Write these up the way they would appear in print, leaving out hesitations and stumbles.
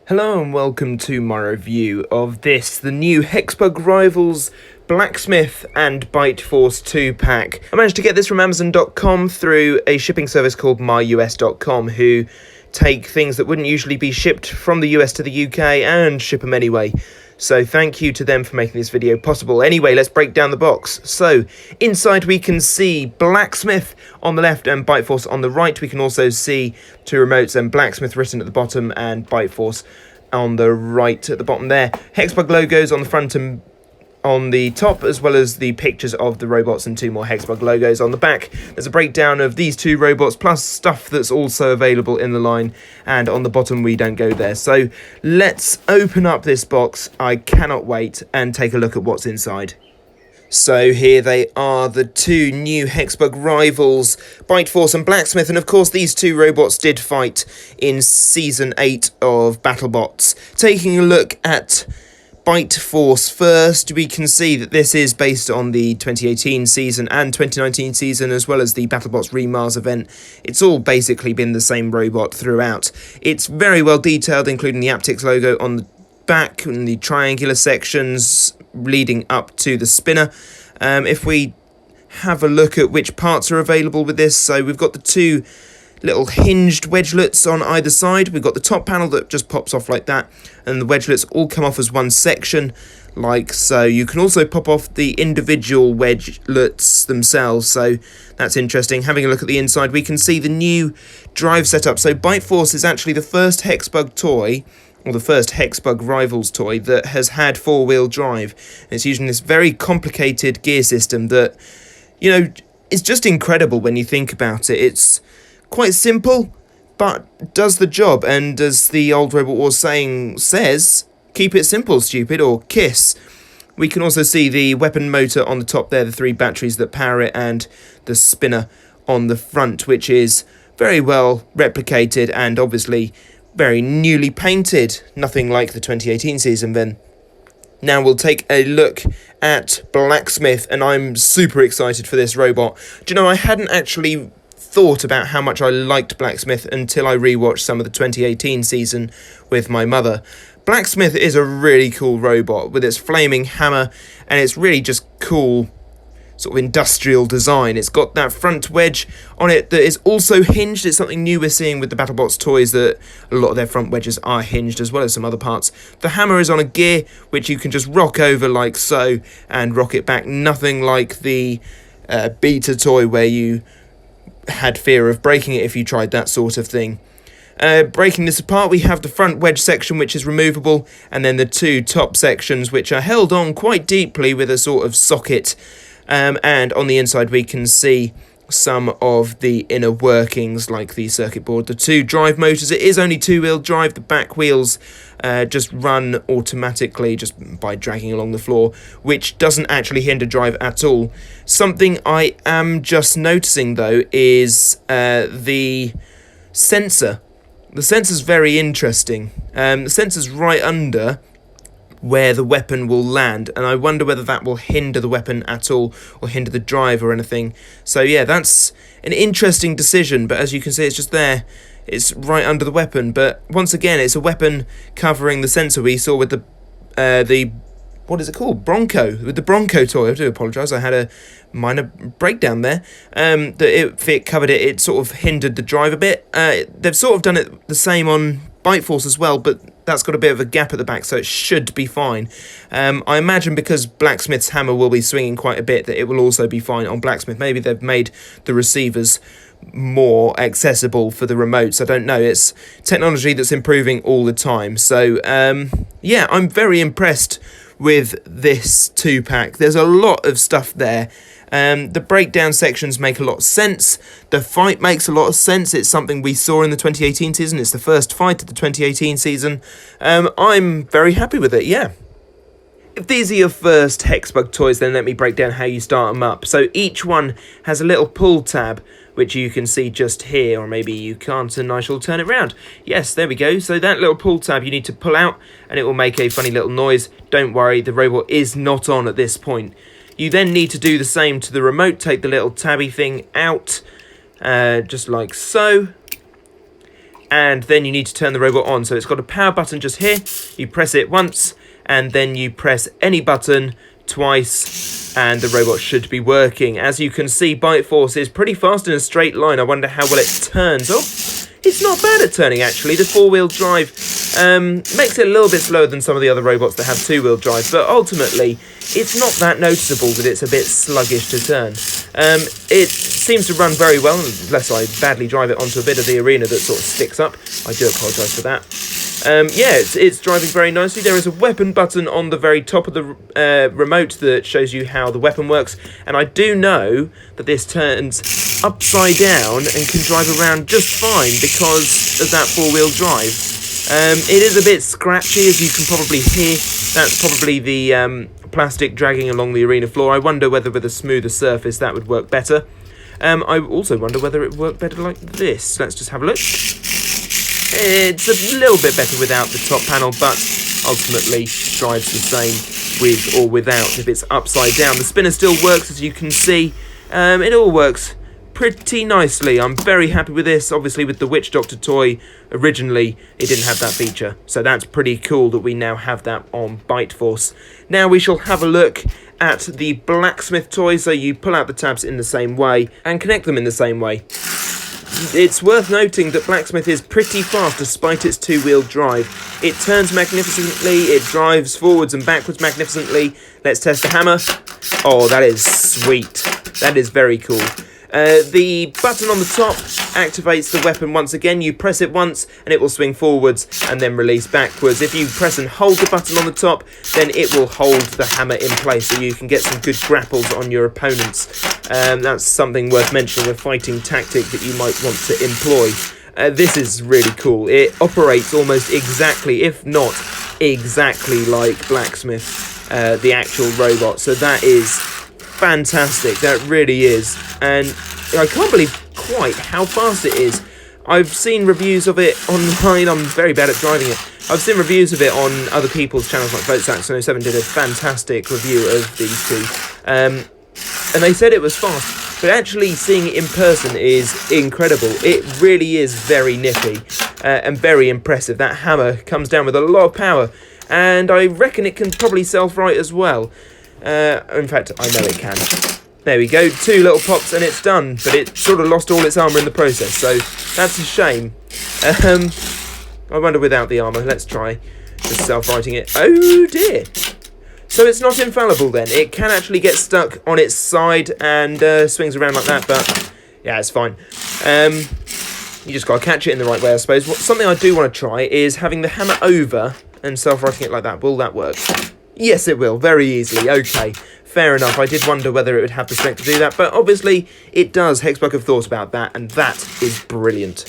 Hello and welcome to my review of the new Hexbug Rivals Blacksmith and Bite Force 2-pack. I managed to get this from Amazon.com through a shipping service called myus.com, who take things that wouldn't usually be shipped from the US to the UK and ship them anyway. So thank you to them for making this video possible. Anyway, let's break down the box. So, inside we can see Blacksmith on the left and Bite Force on the right. We can also see two remotes and Blacksmith written at the bottom and Bite Force on the right at the bottom there. Hexbug logos on the front and on the top, as well as the pictures of the robots and two more Hexbug logos on the back. There's a breakdown of these two robots, plus stuff that's also available in the line, and on the bottom we don't go there. So let's open up this box. I cannot wait and take a look at what's inside. So here they are, the two new Hexbug Rivals, Bite Force and Blacksmith, and of course these two robots did fight in Season 8 of Battlebots. Taking a look at Bite Force first, we can see that this is based on the 2018 season and 2019 season, as well as the Battlebots Remars event. It's all basically been the same robot throughout. It's very well detailed, including the Aptix logo on the back and the triangular sections leading up to the spinner. If we have a look at which parts are available with this, so we've got the two little hinged wedgelets on either side. We've got the top panel that just pops off like that, and the wedgelets all come off as one section, like so. You can also pop off the individual wedgelets themselves, so that's interesting. Having a look at the inside, we can see the new drive setup. So Bite Force is actually the first Hexbug toy, or the first Hexbug Rivals toy, that has had four-wheel drive. And it's using this very complicated gear system that, you know, is just incredible when you think about it. It's quite simple, but does the job, and as the old Robot Wars saying says, keep it simple, stupid, or kiss. We can also see the weapon motor on the top there, the three batteries that power it, and the spinner on the front, which is very well replicated and obviously very newly painted, nothing like the 2018 season then. Now we'll take a look at Blacksmith, and I'm super excited for this robot. Do you know, I hadn't actually thought about how much I liked Blacksmith until I rewatched some of the 2018 season with my mother. Blacksmith is a really cool robot with its flaming hammer, and it's really just cool sort of industrial design. It's got that front wedge on it that is also hinged. It's something new we're seeing with the Battlebots toys, that a lot of their front wedges are hinged, as well as some other parts. The hammer is on a gear which you can just rock over like so and rock it back. Nothing like the beta toy where you had fear of breaking it if you tried that sort of thing. Breaking this apart, we have the front wedge section, which is removable, and then the two top sections, which are held on quite deeply with a sort of socket. And on the inside we can see some of the inner workings, like the circuit board. The two drive motors, it is only two-wheel drive. The back wheels just run automatically just by dragging along the floor, which doesn't actually hinder drive at all. Something I am just noticing though is the sensor. The sensor's very interesting. The sensor's right under where the weapon will land, and I wonder whether that will hinder the weapon at all or hinder the drive or anything. So yeah, that's an interesting decision, but as you can see, it's just there. It's right under the weapon, but once again, it's a weapon covering the sensor we saw with the what is it called? Bronco. With the Bronco toy. I do apologise, I had a minor breakdown there. That if it covered it, it sort of hindered the drive a bit. They've sort of done it the same on Bite Force as well, but that's got a bit of a gap at the back, so it should be fine. I imagine because Blacksmith's hammer will be swinging quite a bit, that it will also be fine on Blacksmith. Maybe they've made the receivers more accessible for the remotes. I don't know. It's technology that's improving all the time. So, yeah, I'm very impressed with this 2-pack. There's a lot of stuff there. The breakdown sections make a lot of sense. The fight makes a lot of sense. It's something we saw in the 2018 season. It's the first fight of the 2018 season. I'm very happy with it, yeah. If these are your first Hexbug toys, then let me break down how you start them up. So each one has a little pull tab, which you can see just here, or maybe you can't, and I shall turn it round. Yes, there we go. So that little pull tab you need to pull out, and it will make a funny little noise. Don't worry, the robot is not on at this point. You then need to do the same to the remote. Take the little tabby thing out, just like so. and then you need to turn the robot on. So it's got a power button just here. You press it once, and then you press any button twice, and the robot should be working. As you can see, Bite Force is pretty fast in a straight line. I wonder how well it turns. Oh, it's not bad at turning, actually. The four-wheel drive makes it a little bit slower than some of the other robots that have two-wheel drive, but ultimately, it's not that noticeable that it's a bit sluggish to turn. It seems to run very well, unless I badly drive it onto a bit of the arena that sort of sticks up. I do apologise for that. Yeah, it's driving very nicely. There is a weapon button on the very top of the remote that shows you how the weapon works, and I do know that this turns upside down and can drive around just fine because of that four-wheel drive. It is a bit scratchy, as you can probably hear. That's probably the plastic dragging along the arena floor. I wonder whether with a smoother surface that would work better. I also wonder whether it would work better like this. Let's just have a look. It's a little bit better without the top panel, but ultimately drives the same with or without. If it's upside down, the spinner still works, as you can see. It all works pretty nicely. I'm very happy with this. Obviously, with the Witch Doctor toy, originally it didn't have that feature, so that's pretty cool that we now have that on Bite Force. Now we shall have a look at the Blacksmith toy. So you pull out the tabs in the same way and connect them in the same way. It's worth noting that Blacksmith is pretty fast despite its two-wheel drive. It turns magnificently, it drives forwards and backwards magnificently. Let's test the hammer. Oh, that is sweet. That is very cool. The button on the top activates the weapon once again. You press it once and it will swing forwards and then release backwards. If you press and hold the button on the top, then it will hold the hammer in place so you can get some good grapples on your opponents. That's something worth mentioning, a fighting tactic that you might want to employ. This is really cool. It operates almost exactly, if not exactly like Blacksmith, the actual robot. So that is fantastic, that really is, and I can't believe quite how fast it is. I've seen reviews of it online. I'm very bad at driving it. I've seen reviews of it on other people's channels, like VoteSaxon07 did a fantastic review of these two, and they said it was fast, but actually seeing it in person is incredible. It really is very nippy and very impressive. That hammer comes down with a lot of power, and I reckon it can probably self-right as well. In fact, I know it can. There we go, 2 little pops and it's done, but it sort of lost all its armour in the process, so that's a shame. I wonder without the armour. Let's try just self-righting it. Oh dear. So it's not infallible then. It can actually get stuck on its side and swings around like that, but yeah, it's fine. You just got to catch it in the right way, I suppose. Something I do want to try is having the hammer over and self-righting it like that. Will that work? Yes, it will, very easily. Okay, fair enough. I did wonder whether it would have the strength to do that, but obviously it does. Hexbug have thought about that, and that is brilliant.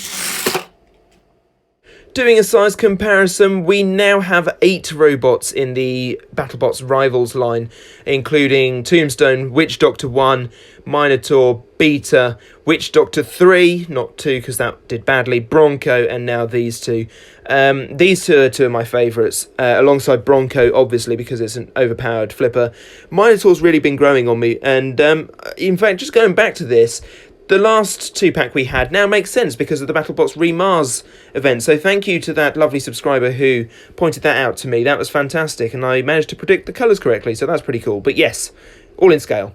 Doing a size comparison, we now have 8 robots in the Battlebots Rivals line, including Tombstone, Witch Doctor 1, Minotaur, Beta, Witch Doctor 3, not 2 because that did badly, Bronco, and now these two. These two are 2 of my favourites, alongside Bronco, obviously, because it's an overpowered flipper. Minotaur's really been growing on me, and in fact, just going back to this, the last 2-pack we had now makes sense because of the BattleBots Remars event. So thank you to that lovely subscriber who pointed that out to me. That was fantastic, and I managed to predict the colours correctly, so that's pretty cool. But yes, all in scale.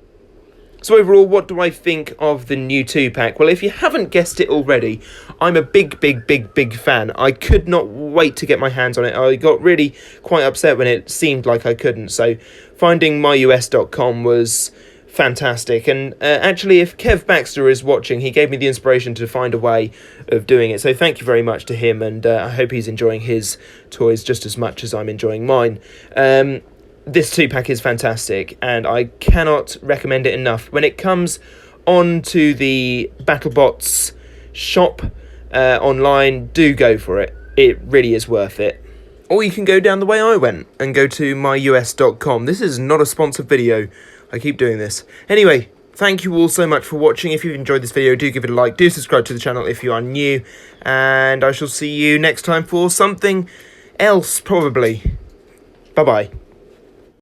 So overall, what do I think of the new 2-pack? Well, if you haven't guessed it already, I'm a big fan. I could not wait to get my hands on it. I got really quite upset when it seemed like I couldn't. So finding myus.com was fantastic, and actually, if Kev Baxter is watching, he gave me the inspiration to find a way of doing it, so thank you very much to him, and I hope he's enjoying his toys just as much as I'm enjoying mine. This 2-pack is fantastic, and I cannot recommend it enough. When it comes onto the BattleBots shop online, do go for it. It really is worth it. Or you can go down the way I went and go to myus.com. This is not a sponsored video. I keep doing this. Anyway, thank you all so much for watching. If you've enjoyed this video, do give it a like. Do subscribe to the channel if you are new. And I shall see you next time for something else, probably. Bye-bye.